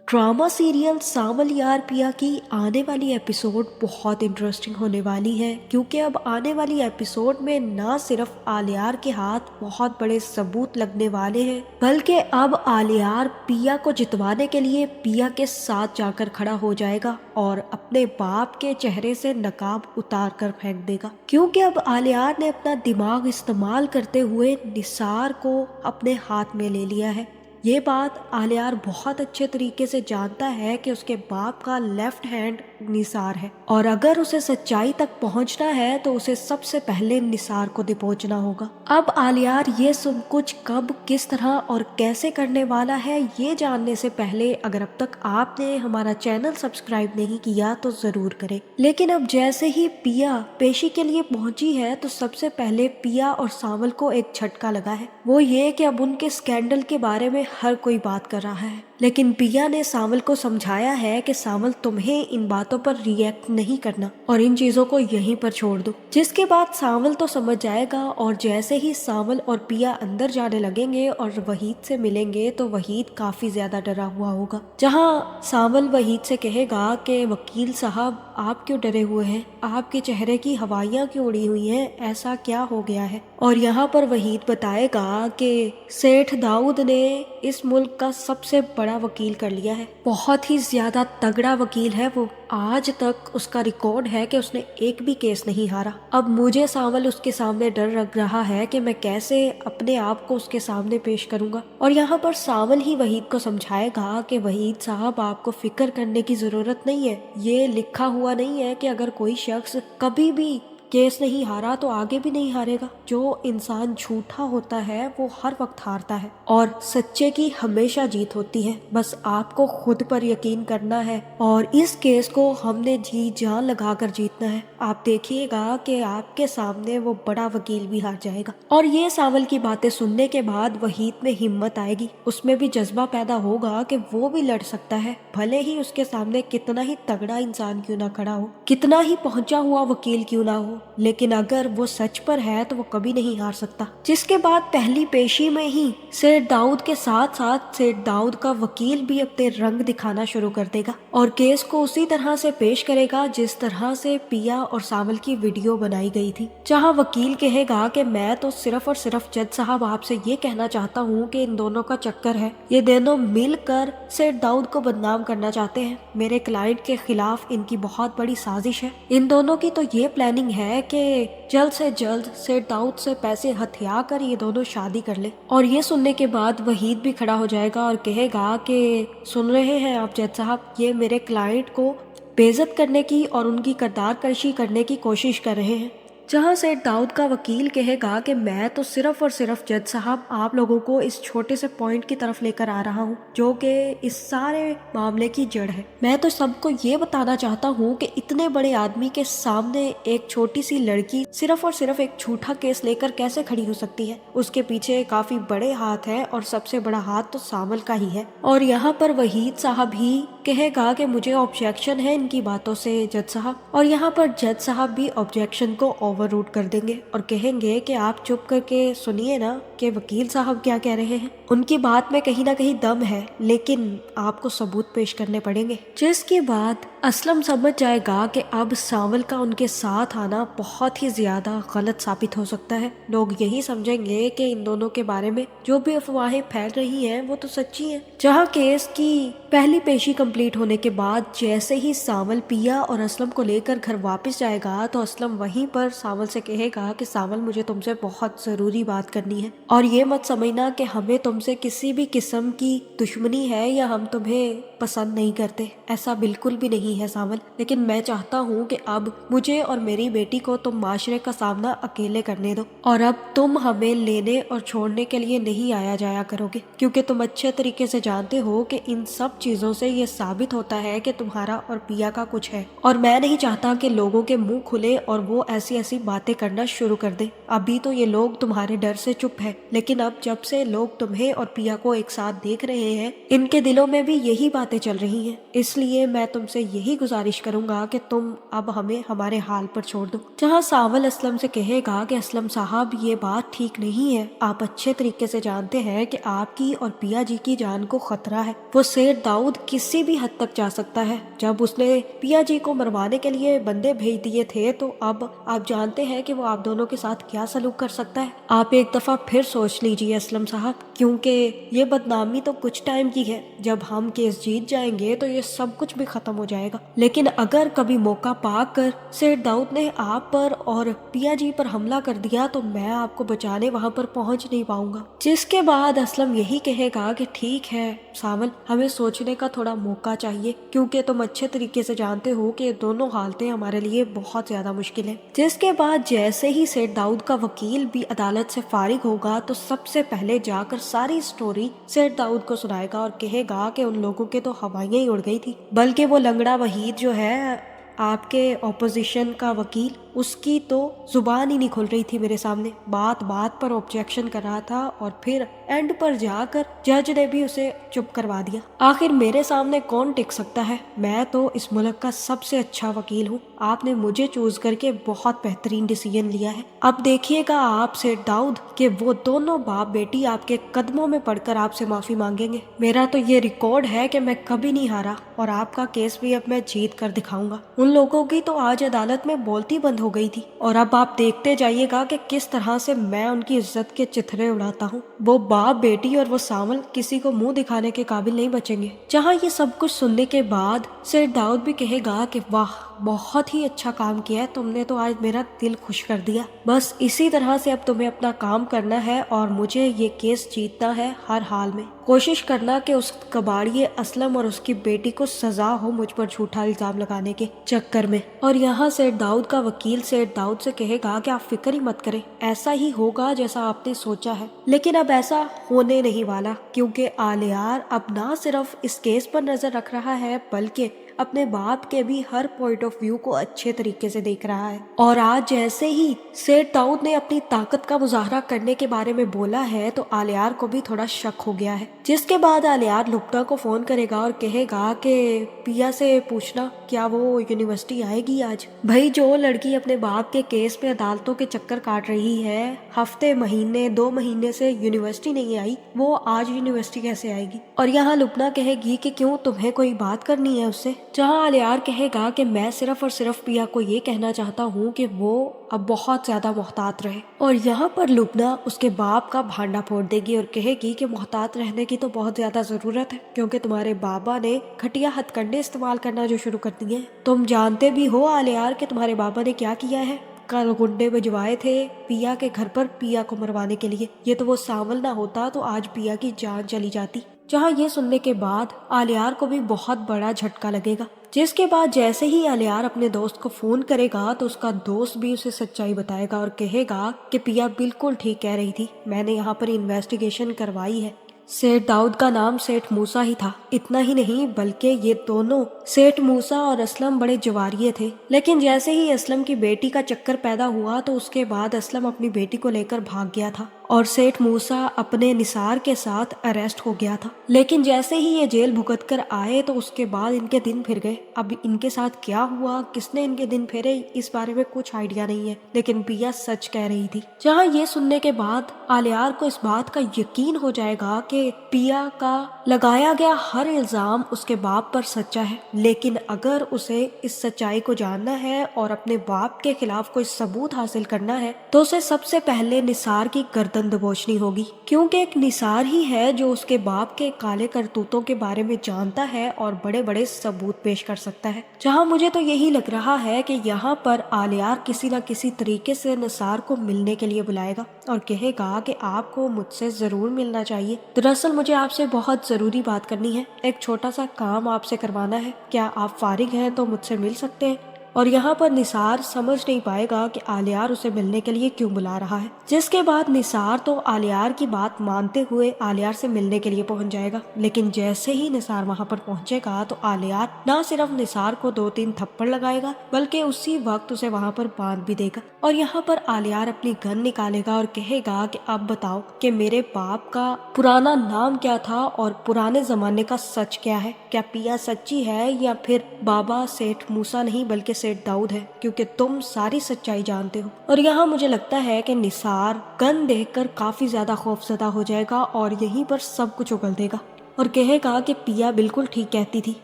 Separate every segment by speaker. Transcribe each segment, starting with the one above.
Speaker 1: Drama serial सावल यार पिया की आने वाली एपिसोड बहुत इंटरेस्टिंग होने वाली है, क्योंकि अब आने वाली एपिसोड में ना सिर्फ आलियार के हाथ बहुत बड़े सबूत लगने वाले हैं, बल्कि अब आलियार पिया को जितवाने के लिए पिया के साथ जाकर खड़ा हो जाएगा और अपने बाप के चेहरे से नकाब उतार कर फेंक देगा। क्योंकि अब आलियार ने अपना दिमाग इस्तेमाल करते हुए निसार को अपने हाथ में ले लिया है। ये बात आलियार बहुत अच्छे तरीके से जानता है कि उसके बाप का लेफ्ट हैंड निसार है, और अगर उसे सच्चाई तक पहुंचना है तो उसे सबसे पहले निसार को दबोचना होगा। अब आलियार ये सब कुछ कब, किस तरह और कैसे करने वाला है, ये जानने से पहले अगर अब तक आपने हमारा चैनल सब्सक्राइब नहीं किया तो जरूर करें। लेकिन अब जैसे ही पिया पेशी के लिए पहुंची है तो सबसे पहले पिया और सावल को एक झटका लगा है। वो ये कि अब उनके स्कैंडल के बारे में हर कोई बात कर रहा है, लेकिन पिया ने सावल को समझाया है कि सावल तुम्हें इन बातों पर रिएक्ट नहीं करना और इन चीजों को यहीं पर छोड़ दो। जिसके बाद सावल तो समझ जाएगा, और जैसे ही सावल और पिया अंदर जाने लगेंगे और वहीद से मिलेंगे तो वहीद काफी ज्यादा डरा हुआ होगा। जहां सावल वहीद से कहेगा कि वकील साहब आप क्यों डरे हुए हैं, आपके चेहरे की हवाइयां क्यों उड़ी हुई हैं, ऐसा क्या हो गया है। और यहाँ पर वहीद बताएगा कि सेठ दाऊद ने इस मुल्क का सबसे बड़ा वकील कर लिया है, बहुत ही ज्यादा तगड़ा वकील है वो। आज तक उसका रिकॉर्ड है कि उसने एक भी केस नहीं हारा। अब मुझे सावल उसके सामने डर लग रहा है कि मैं कैसे अपने आप को उसके सामने पेश करूंगा। और यहाँ पर सावल ही वहीद को समझाएगा कि वहीद साहब आपको फिक्र करने की जरूरत नहीं है, ये लिखा हुआ नहीं है कि अगर कोई शख्स कभी भी केस नहीं हारा तो आगे भी नहीं हारेगा। जो इंसान झूठा होता है वो हर वक्त हारता है, और सच्चे की हमेशा जीत होती है। बस आपको खुद पर यकीन करना है, और इस केस को हमने जी जान लगाकर जीतना है। आप देखिएगा कि आपके सामने वो बड़ा वकील भी हार जाएगा। और ये सावल की बातें सुनने के बाद वहीद में हिम्मत आएगी, उसमें भी जज्बा पैदा होगा कि वो भी लड़ सकता है, भले ही उसके सामने कितना ही तगड़ा इंसान क्यों ना खड़ा हो, कितना ही पहुंचा हुआ वकील क्यों ना हो, लेकिन अगर वो सच पर है तो वो कभी नहीं हार सकता। जिसके बाद पहली पेशी में ही सेठ दाऊद के साथ साथ सेठ दाऊद का वकील भी अपने रंग दिखाना शुरू कर देगा और केस को उसी तरह से पेश करेगा जिस तरह से पिया और सावल की वीडियो बनाई गई थी। जहां वकील कहेगा कि मैं तो सिर्फ और सिर्फ जज साहब आपसे ये कहना चाहता हूँ कि इन दोनों का चक्कर है, ये दोनों मिलकर सेठ दाऊद को बदनाम करना चाहते हैं, मेरे क्लाइंट के खिलाफ इनकी बहुत बड़ी साजिश है। इन दोनों की तो ये प्लानिंग है कि जल्द से जल्द सेठ दाऊद से पैसे हथिया कर ये दोनों शादी कर ले। और ये सुनने के बाद वहीद भी खड़ा हो जाएगा और कहेगा कि सुन रहे हैं आप जज साहब, ये मेरे क्लाइंट को बेइज्जत करने की और उनकी किरदार कशी करने की कोशिश कर रहे हैं। जहां सेठ दाऊद का वकील कहेगा कि मैं तो सिर्फ और सिर्फ जज साहब आप लोगों को इस छोटे से पॉइंट की तरफ लेकर आ रहा हूं जो कि इस सारे मामले की जड़ है। मैं तो सबको ये बताना चाहता हूं कि इतने बड़े आदमी के सामने एक छोटी सी लड़की सिर्फ और सिर्फ एक झूठा केस लेकर कैसे खड़ी हो सकती है। उसके पीछे काफी बड़े हाथ है, और सबसे बड़ा हाथ तो सावल का ही है। और यहाँ पर वहीद साहब ही कहेगा कि मुझे ऑब्जेक्शन है इनकी बातों से जज साहब। और यहाँ पर जज साहब भी ऑब्जेक्शन को ओवर रूट कर देंगे और कहेंगे कि आप चुप करके सुनिए ना कि वकील साहब क्या कह रहे हैं। उनकी बात में कहीं ना कहीं दम है, लेकिन आपको सबूत पेश करने पड़ेंगे। जिसके बाद असलम समझ जाएगा कि अब सावल का उनके साथ आना बहुत ही ज्यादा गलत साबित हो सकता है। लोग यही समझेंगे कि इन दोनों के बारे में जो भी अफवाहें फैल रही हैं वो तो सच्ची हैं। जहां केस की पहली पेशी कंप्लीट होने के बाद जैसे ही सावल पिया और असलम को लेकर घर वापस जाएगा तो असलम वहीं पर सावल से कहेगा कि सावल मुझे तुमसे बहुत जरूरी बात करनी है, और ये मत समझना कि हमें तुमसे किसी भी किस्म की दुश्मनी है या हम तुम्हें पसंद नहीं करते, ऐसा बिल्कुल भी नहीं है सावल। लेकिन मैं चाहता हूँ कि अब मुझे और मेरी बेटी को तुम माशरे का सामना अकेले करने दो, और अब तुम हमें लेने और छोड़ने के लिए नहीं आया जाया करोगे, क्योंकि तुम अच्छे तरीके से जानते हो कि इन सब चीजों से ये साबित होता है कि तुम्हारा और पिया का कुछ है। और मैं नहीं चाहता कि लोगों के मुंह खुले और वो ऐसी ऐसी बातें करना शुरू कर दे। अभी तो ये लोग तुम्हारे डर से चुप है, लेकिन अब जब से लोग तुम्हें और पिया को एक साथ देख रहे हैं, इनके दिलों में भी यही बातें चल रही हैं। इसलिए मैं तुमसे यही गुजारिश करूंगा कि तुम अब हमें हमारे हाल पर छोड़ दो। जहाँ सावल असलम से कहेगा कि असलम साहब ये बात ठीक नहीं है, आप अच्छे तरीके से जानते हैं कि आपकी और पिया जी की जान को खतरा है। वो सेठ दाऊद किसी भी हद तक जा सकता है। जब उसने पिया जी को मरवाने के लिए बंदे भेज दिए थे तो अब आप जानते हैं कि वो आप दोनों के साथ क्या सलूक कर सकता है। आप एक दफा फिर सोच लीजिए असलम साहब, क्योंकि ये बदनामी तो कुछ टाइम की है। जब हम केस जीत जाएंगे तो ये सब कुछ भी खत्म हो जाएगा। लेकिन अगर कभी मौका पाकर सेठ दाऊद ने आप पर और पिया जी पर हमला कर दिया तो मैं आपको बचाने वहां पर पहुंच नहीं पाऊंगा। जिसके बाद असलम यही कहेगा कि ठीक है सावल, हमें सोचने का थोड़ा मौका चाहिए, क्योंकि तुम अच्छे तरीके से जानते हो कि ये दोनों हालतें हमारे लिए बहुत ज्यादा मुश्किल है। जिसके बाद जैसे ही सेठ दाऊद का वकील भी अदालत से फारिग होगा तो सबसे पहले जाकर सारी स्टोरी सेठ दाऊद को सुनाएगा और कहेगा कि उन लोगों के तो हवाइयां ही उड़ गई थी, बल्कि वो लंगड़ा वहीद जो है आपके ऑपोजिशन का वकील, उसकी तो जुबान ही नहीं खुल रही थी मेरे सामने, बात बात पर ऑब्जेक्शन कर रहा था और फिर एंड पर जाकर जज ने भी उसे चुप करवा दिया। आखिर मेरे सामने कौन टिक सकता है? मैं तो इस मुल्क का सबसे अच्छा वकील हूँ। आपने मुझे चूज करके बहुत बेहतरीन डिसीजन लिया है। अब देखिएगा आप सेठ दाऊद कि वो दोनों बाप बेटी आपके कदमों में पड़कर आपसे माफी मांगेंगे। मेरा तो ये रिकॉर्ड है कि मैं कभी नहीं हारा और आपका केस भी अब मैं जीत कर दिखाऊंगा। उन लोगों की तो आज अदालत में बोलती बंद हो गई थी और अब आप देखते जाइएगा कि किस तरह से मैं उनकी इज्जत के चिथड़े उड़ाता हूँ। वो बाप बेटी और वो सावल किसी को मुंह दिखाने के काबिल नहीं बचेंगे। जहाँ ये सब कुछ सुनने के बाद सेठ दाऊद भी कहेगा कि वाह, बहुत ही अच्छा काम किया है तुमने, तो आज मेरा दिल खुश कर दिया। बस इसी तरह से अब तुम्हें अपना काम करना है और मुझे ये केस जीतना है हर हाल में। कोशिश करना कि उस कबाड़िए असलम और उसकी बेटी को सजा हो मुझ पर झूठा इल्जाम लगाने के चक्कर में। और यहाँ सेठ दाऊद का वकील सेठ दाऊद से कहेगा कि आप फिक्र ही मत करें, ऐसा ही होगा जैसा आपने सोचा है। लेकिन अब ऐसा होने नहीं वाला, क्योंकि आलियार अब ना सिर्फ इस केस पर नजर रख रहा है बल्कि अपने बाप के भी हर पॉइंट ऑफ व्यू को अच्छे तरीके से देख रहा है। और आज जैसे ही सेठ दाऊद ने अपनी ताकत का मुजाहरा करने के बारे में बोला है तो आलियार को भी थोड़ा शक हो गया है। जिसके बाद आलियार लुप्ता को फोन करेगा और कहेगा कि पिया से पूछना क्या वो यूनिवर्सिटी आएगी आज। भाई, जो लड़की अपने बाप के केस में अदालतों के चक्कर काट रही है, हफ्ते महीने 2 महीने से यूनिवर्सिटी नहीं आई, वो आज यूनिवर्सिटी कैसे आएगी? और यहाँ लुप्ना कहेगी कि क्यों, तुम्हें कोई बात करनी है उससे? जहाँ आलियार कहेगा कि मैं सिर्फ और सिर्फ पिया को ये कहना चाहता हूँ कि वो अब बहुत ज्यादा मोहतात रहे। और यहाँ पर लुप्ना उसके बाप का भांडा फोड़ देगी और कहेगी कि मोहतात रहने की तो बहुत ज्यादा जरूरत है, क्योंकि तुम्हारे बाबा ने घटिया हथकंडे इस्तेमाल करना जो शुरू कर दिए हैं। तुम जानते भी हो आलियार कि तुम्हारे बाबा ने क्या किया है। कल गुंडे भिजवाए थे पिया के घर पर पिया को मरवाने के लिए। ये तो वो सावल ना होता तो आज पिया की जान चली जाती। जहाँ ये सुनने के बाद आलियार को भी बहुत बड़ा झटका लगेगा। जिसके बाद जैसे ही आलियार अपने दोस्त को फोन करेगा तो उसका दोस्त भी उसे सच्चाई बताएगा और कहेगा कि पिया बिल्कुल ठीक कह रही थी, मैंने यहाँ पर इन्वेस्टिगेशन करवाई है। सेठ दाऊद का नाम सेठ मूसा ही था। इतना ही नहीं बल्कि ये दोनों सेठ मूसा और असलम बड़े जवारिये थे। लेकिन जैसे ही असलम की बेटी का चक्कर पैदा हुआ तो उसके बाद असलम अपनी बेटी को लेकर भाग गया था और सेठ मूसा अपने निसार के साथ अरेस्ट हो गया था। लेकिन जैसे ही ये जेल भुगत कर आए तो उसके बाद इनके दिन फिर गए। अब इनके साथ क्या हुआ, किसने इनके दिन फेरे, इस बारे में कुछ आइडिया नहीं है, लेकिन पिया सच कह रही थी। जहाँ ये सुनने के बाद आलियार को इस बात का यकीन हो जाएगा कि पिया का लगाया गया हर इल्जाम उसके बाप पर सच्चा है। लेकिन अगर उसे इस सच्चाई को जानना है और अपने बाप के खिलाफ कोई सबूत हासिल करना है तो उसे सबसे पहले निसार की गर्दन दबोचनी होगी, क्योंकि एक निसार ही है जो उसके बाप के काले करतूतों के बारे में जानता है और बड़े बड़े सबूत पेश कर सकता है। जहां मुझे तो यही लग रहा है कि यहाँ पर आलियार किसी न किसी तरीके से निसार को मिलने के लिए बुलाएगा और कहेगा कि आपको मुझसे जरूर मिलना चाहिए। दरअसल मुझे आपसे बहुत जरूरी बात करनी है, एक छोटा सा काम आपसे करवाना है। क्या आप फारिग हैं तो मुझसे मिल सकते हैं? और यहाँ पर निसार समझ नहीं पाएगा कि आलियार उसे मिलने के लिए क्यों बुला रहा है, जिसके बाद निसार तो आलियार की बात मानते हुए आलियार से मिलने के लिए पहुंच जाएगा। लेकिन जैसे ही निसार वहां पर पहुंचेगा तो आलियार न सिर्फ निसार को 2-3 थप्पड़ लगाएगा बल्कि उसी वक्त उसे वहां पर बांध भी देगा। और यहाँ पर आलियार अपनी गन निकालेगा और कहेगा कि अब बताओ कि मेरे बाप का पुराना नाम क्या था और पुराने जमाने का सच क्या है, क्या पिया सच्ची है या फिर बाबा सेठ मूसा नहीं बल्कि सेठ दाऊद है, क्योंकि तुम सारी सच्चाई जानते हो। और यहाँ मुझे लगता है कि निसार गन देखकर काफी ज्यादा खौफजदा हो जाएगा और यहीं पर सब कुछ उगल देगा और कहेगा कि पिया बिल्कुल ठीक कहती थी,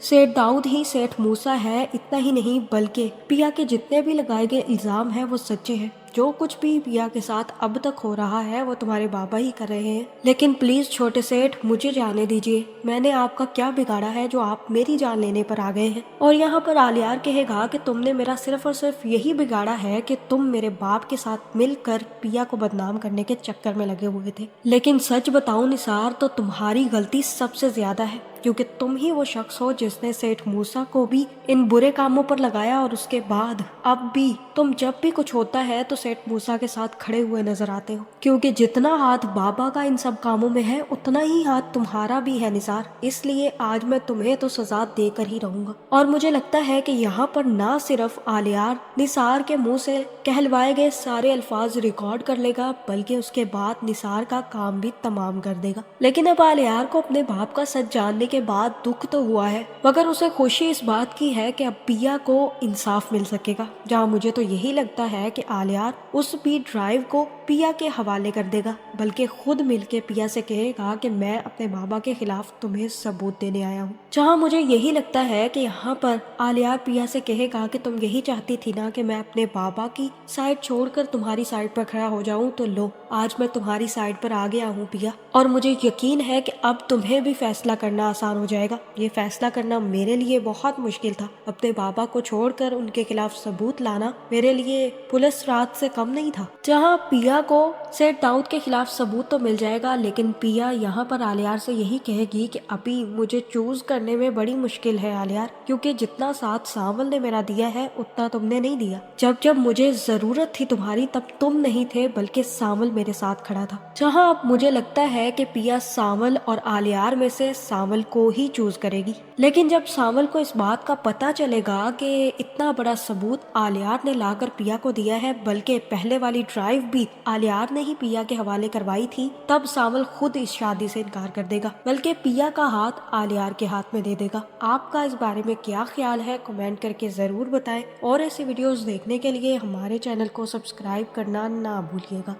Speaker 1: सेठ दाऊद ही सेठ मूसा है। इतना ही नहीं बल्कि पिया के जितने भी लगाए गए इल्जाम हैं वो सच्चे हैं। जो कुछ भी पिया के साथ अब तक हो रहा है वो तुम्हारे बाबा ही कर रहे हैं। लेकिन प्लीज छोटे सेठ मुझे जाने दीजिए, मैंने आपका क्या बिगाड़ा है जो आप मेरी जान लेने पर आ गए हैं। और यहाँ पर आलियार कहेगा कि तुमने मेरा सिर्फ और सिर्फ यही बिगाड़ा है कि तुम मेरे बाप के साथ मिलकर पिया को बदनाम करने के चक्कर में लगे हुए थे। लेकिन सच बताऊं निसार तो तुम्हारी गलती सबसे ज्यादा है, क्योंकि तुम ही वो शख्स हो जिसने सेठ मूसा को भी इन बुरे कामों पर लगाया और उसके बाद अब भी तुम जब भी कुछ होता है तो सेठ मूसा के साथ खड़े हुए नजर आते हो, क्योंकि जितना हाथ बाबा का इन सब कामों में है उतना ही हाथ तुम्हारा भी है निसार। इसलिए आज मैं तुम्हें तो सजा देकर ही रहूंगा। और मुझे लगता है कि यहाँ पर ना सिर्फ आलियार निसार के मुंह से कहलवाए गए सारे अल्फाज रिकॉर्ड कर लेगा बल्कि उसके बाद निसार का काम भी तमाम कर देगा। लेकिन अब आलियार को अपने बाप का सच जानने के बाद दुख तो हुआ है, मगर उसे खुशी इस बात की है कि अब पिया को इंसाफ मिल सकेगा। जहाँ मुझे तो यही लगता है कि आलियार उस बी ड्राइव को पिया के हवाले कर देगा, बल्कि खुद मिलके पिया से कहेगा कि मैं अपने बाबा के खिलाफ तुम्हें सबूत देने आया हूँ। जहाँ मुझे यही लगता है कि यहाँ पर आलियार पिया से कहेगा कि तुम यही चाहती थी ना कि मैं अपने बाबा की साइड छोड़कर तुम्हारी साइड पर खड़ा हो जाऊं, तो लो आज मैं तुम्हारी साइड पर आ गया हूँ पिया। और मुझे यकीन है कि अब तुम्हें भी फैसला करना आसान हो जाएगा। ये फैसला करना मेरे लिए बहुत मुश्किल था, अपने बाबा को छोड़कर उनके खिलाफ सबूत लाना मेरे लिए पुलिस रात से कम नहीं था। जहाँ पिया को सेठ दाऊद के खिलाफ सबूत तो मिल जाएगा, लेकिन पिया यहाँ पर आलियार से यही कहेगी कि अभी मुझे चूज करने में बड़ी मुश्किल है आलियार, क्योंकि जितना साथ सावल ने मेरा दिया है उतना तुमने नहीं दिया। जब जब मुझे जरूरत थी तुम्हारी तब तुम नहीं थे बल्कि सावल मेरे साथ खड़ा था। जहाँ अब मुझे लगता है कि पिया सावल और आलियार में से सावल को ही चूज करेगी। लेकिन जब सावल को इस बात का पता चलेगा कि इतना बड़ा सबूत आलियार ने लाकर पिया को दिया है, बल्कि पहले वाली ड्राइव भी आलियार ने ही पिया के हवाले करवाई थी, तब सावल खुद इस शादी से इनकार कर देगा, बल्कि पिया का हाथ आलियार के हाथ में दे देगा। आपका इस बारे में क्या ख्याल है कमेंट करके जरूर बताएं और ऐसी वीडियोस देखने के लिए हमारे चैनल को सब्सक्राइब करना ना भूलिएगा।